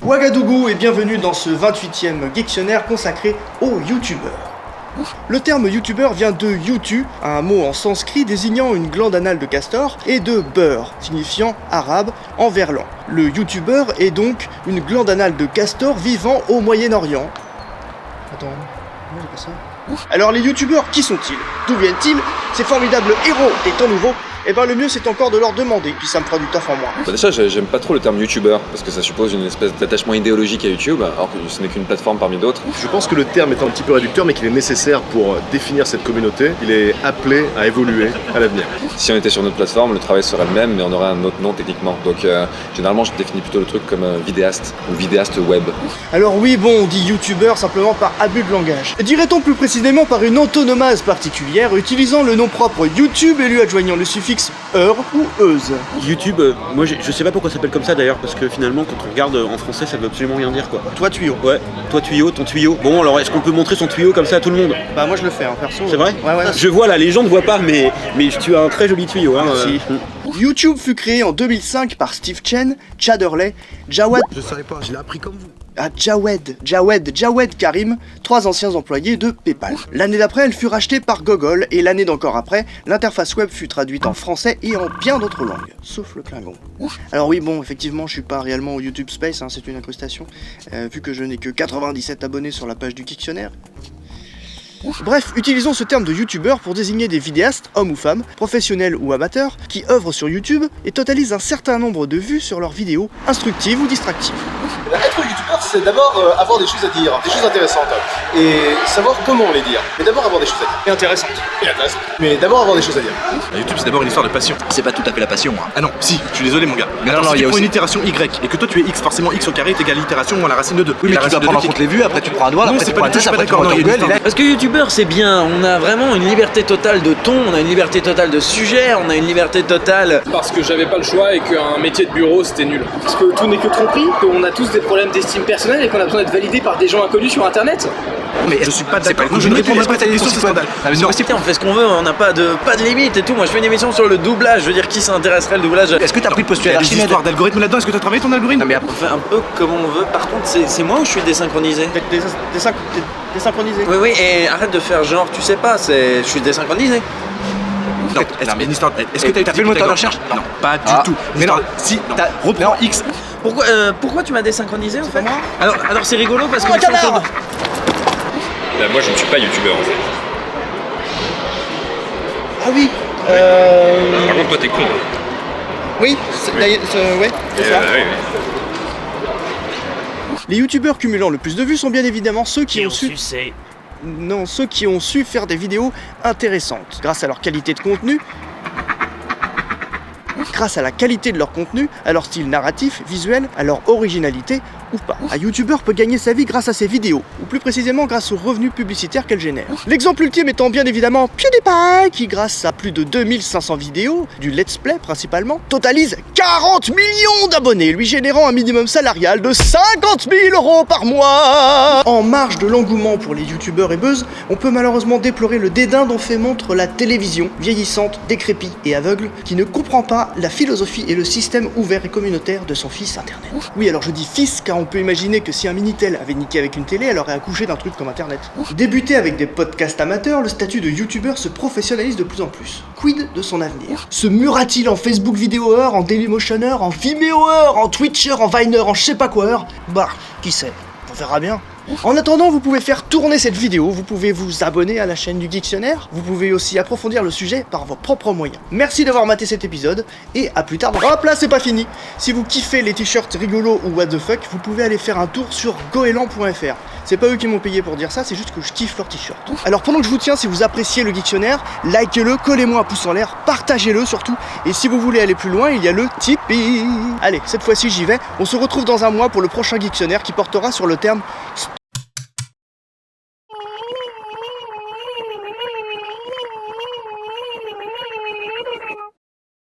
Ouagadougou et bienvenue dans ce 28e dictionnaire consacré aux youtubeurs. Le terme youtubeur vient de yutu, un mot en sanskrit désignant une glande anale de castor, et de beur, signifiant arabe en verlan. Le youtubeur est donc une glande anale de castor vivant au Moyen-Orient. Attends, non, j'ai pas ça. Alors les youtubeurs, qui sont-ils? D'où viennent-ils? Ces formidables héros des temps nouveaux? Eh ben le mieux c'est encore de leur demander, puis ça me fera du taf en moi. Bah déjà j'aime pas trop le terme youtubeur, parce que ça suppose une espèce d'attachement idéologique à YouTube, alors que ce n'est qu'une plateforme parmi d'autres. Je pense que le terme est un petit peu réducteur, mais qu'il est nécessaire pour définir cette communauté. Il est appelé à évoluer à l'avenir. Si on était sur notre plateforme, le travail serait le même, mais on aurait un autre nom techniquement. Donc généralement je définis plutôt le truc comme vidéaste, ou vidéaste web. Alors oui, bon, on dit youtubeur simplement par abus de langage. Dirait-on plus précisément par une antonomase particulière, utilisant le nom propre YouTube et lui adjoignant le suffixe heure ou euse. YouTube, moi je sais pas pourquoi ça s'appelle comme ça d'ailleurs, parce que finalement quand on regarde en français ça veut absolument rien dire quoi. Toi tuyau. Ouais, toi tuyau, ton tuyau. Bon alors est-ce qu'on peut montrer son tuyau comme ça à tout le monde? Bah moi je le fais hein, perso. C'est vrai? Ouais. Je vois là, les gens ne voient pas mais tu as un très joli tuyau hein. Merci. YouTube fut créé en 2005 par Steve Chen, Chad Hurley, Jawed... Je savais pas, je l'ai appris comme vous. Jawed Karim, 3 anciens employés de PayPal. L'année d'après, elle fut rachetée par Google et l'année d'encore après, l'interface web fut traduite en français et en bien d'autres langues, sauf le Klingon. Alors oui, bon, effectivement, je suis pas réellement au YouTube Space, hein, c'est une incrustation, vu que je n'ai que 97 abonnés sur la page du dictionnaire. Bref, utilisons ce terme de youtubeur pour désigner des vidéastes, hommes ou femmes, professionnels ou amateurs, qui œuvrent sur YouTube et totalisent un certain nombre de vues sur leurs vidéos, instructives ou distractives. Être youtubeur, c'est d'abord avoir des choses à dire, des choses intéressantes, et savoir comment les dire. Mais d'abord avoir des choses à dire. Et intéressantes. Mais d'abord avoir des choses à dire. YouTube, c'est d'abord une histoire de passion. C'est pas tout à fait la passion, moi. Ah non, si, je suis désolé mon gars. Mais attends, non, si il y tu a prends aussi une itération Y et que toi tu es X, forcément X au carré est égal à l'itération moins la racine de 2. Oui, mais tu dois prendre en compte les vues, après tu prends un doigt, Non, après c'est tu pas prends un du tout, test, je suis pas après tu prends d'accord, non, il y a Google, une et là... Parce que youtubeur c'est bien, on a vraiment une liberté totale de ton, on a une liberté totale de sujet, on a une liberté totale... Parce que j'avais pas le choix et qu'un métier de bureau c'était nul. Parce que tout n'est que tromperie, qu'on a tous des problèmes d'estime personnelle et qu'on a besoin d'être validé par des gens inconnus sur internet. Mais je suis pas C'est pas d'accord. le Je ne contenu, répondrai pas à ta c'est question, c'est scandale. On fait ce qu'on veut, on n'a pas de limite et tout. Moi je fais une émission sur le doublage, je veux dire qui s'intéresserait le doublage. Est-ce que t'as pris le postulat Il y a des d'Archimède? histoires d'algorithmes là-dedans, est-ce que tu as travaillé ton algorithme? Non mais On fait un peu comme on veut, par contre c'est moi ou je suis désynchronisé? Désynchronisé. Oui, et arrête de faire genre, tu sais pas, je suis désynchronisé. Non, mais une histoire. Est-ce que t'as fait le moteur de recherche? Non, pas du tout. Mais non, si, reprends X. Pourquoi tu m'as désynchronisé en fait? Alors c'est rigolo parce que... Moi je ne suis pas youtubeur en fait. Ah oui, Par contre toi t'es con. oui, ouais, c'est ça. Oui. Les youtubeurs cumulant le plus de vues sont bien évidemment ceux qui ont su... Non, ceux qui ont su faire des vidéos intéressantes, grâce à leur qualité de contenu, grâce à la qualité de leur contenu, à leur style narratif, visuel, à leur originalité ou pas. Un youtubeur peut gagner sa vie grâce à ses vidéos, ou plus précisément grâce aux revenus publicitaires qu'elle génère. L'exemple ultime étant bien évidemment PewDiePie, qui grâce à plus de 2500 vidéos, du let's play principalement, totalise 40 millions d'abonnés, lui générant un minimum salarial de 50 000 € par mois. En marge de l'engouement pour les youtubeurs et buzz, on peut malheureusement déplorer le dédain dont fait montre la télévision, vieillissante, décrépite et aveugle, qui ne comprend pas la philosophie et le système ouvert et communautaire de son fils internet. Oui, alors je dis fils car on peut imaginer que si un Minitel avait niqué avec une télé, elle aurait accouché d'un truc comme internet. Débuté avec des podcasts amateurs, le statut de youtubeur se professionnalise de plus en plus. Quid de son avenir? Se murera-t-il en Facebook Videoer, en Dailymotioner, en Vimeoer, en Twitcher, en Viner, en je sais pas quoi heure? Bah, qui sait? On verra bien. En attendant, vous pouvez faire tourner cette vidéo, vous pouvez vous abonner à la chaîne du dictionnaire, vous pouvez aussi approfondir le sujet par vos propres moyens. Merci d'avoir maté cet épisode, et à plus tard. Hop là, c'est pas fini. Si vous kiffez les t-shirts rigolos ou what the fuck, vous pouvez aller faire un tour sur goéland.fr. C'est pas eux qui m'ont payé pour dire ça, c'est juste que je kiffe leur t-shirt. Alors pendant que je vous tiens, si vous appréciez le dictionnaire, likez-le, collez-moi un pouce en l'air, partagez-le surtout, et si vous voulez aller plus loin, il y a le Tipeee. Allez, cette fois-ci j'y vais, on se retrouve dans un mois pour le prochain dictionnaire qui portera sur le terme